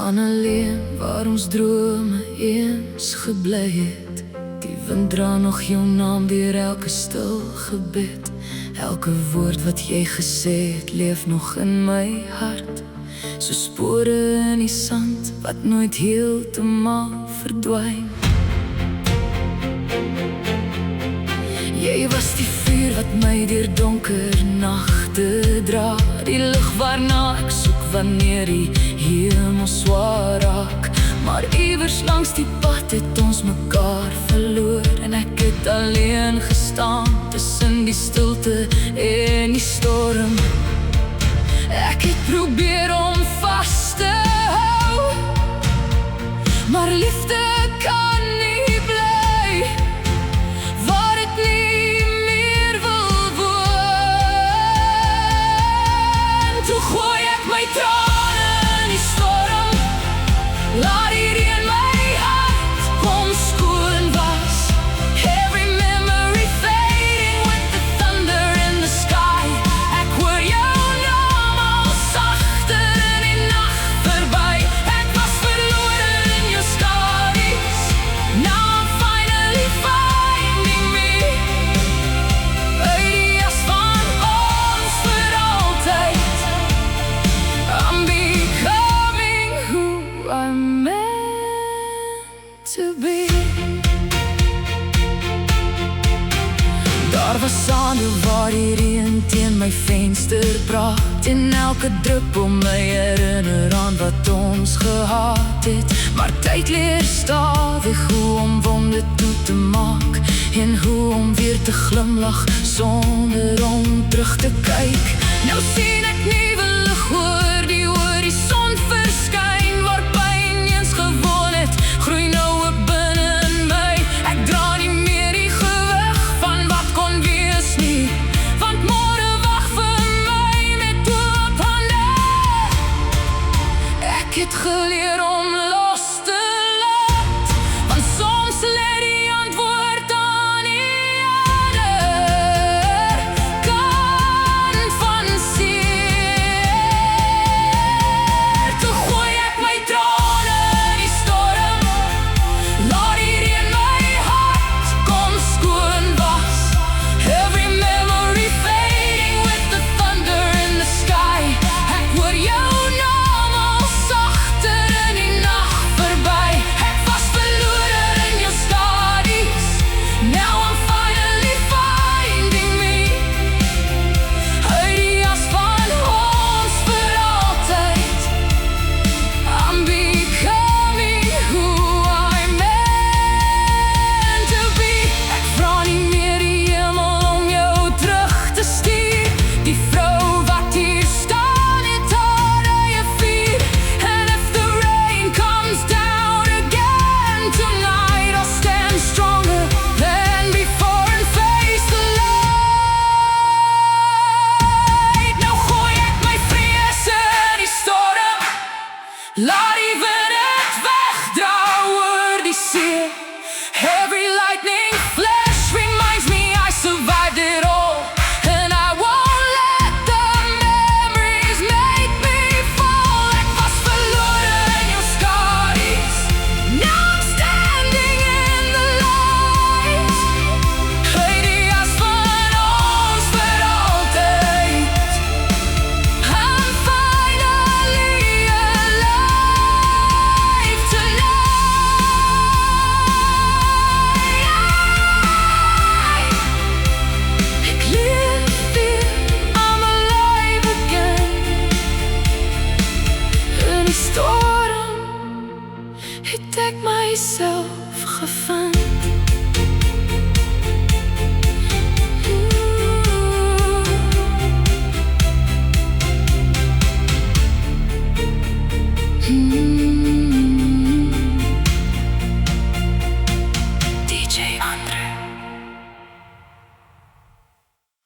staan alleen waar ons drome eens gebly het. Die wind dra nog jou naam deur elke stil gebed. Elke woord wat jy gesê het, leef nog in my hart. So spore in die sand wat nooit heeltemal verdwyn. Jy was die vuur wat my deur donker nagte dra. Die lig waarna ek soek wanneer die hemel swaar raak. Maar iewers langs die pad het ons mekaar verloor. En ek het alleen gestaan tussen die stilte en die storm. Ek het probeer om vas te hou, maar liefde kan nie bly waar dit nie meer wil woon. Toe gooi ek my trane in die storm, laat die reën my hart kom skoon was. Every memory fading with the thunder in the sky. Ek hoor jou naam al sagter in die nacht verby. Ek was verlore in jou stories, now I'm finally finding me. Uit die as van ons vir altyd, I'm becoming who I'm meant to be. Daar was aande waar die reën teen my venster praat, en elke druppel my herinner aan wat ons gehad het. Maar tyd leer stadig hoe om wonde toe te maak, en hoe om weer te glimlach sonder om terug te kyk. Nou sien ek nuwe lig oor die horison verskyn, waar pyn eens gewoon het, groei nou op binne in my. Ek dra nie meer die gewig van wat kon wees nie, want môre wag vir my met oop hande. Ek het geleer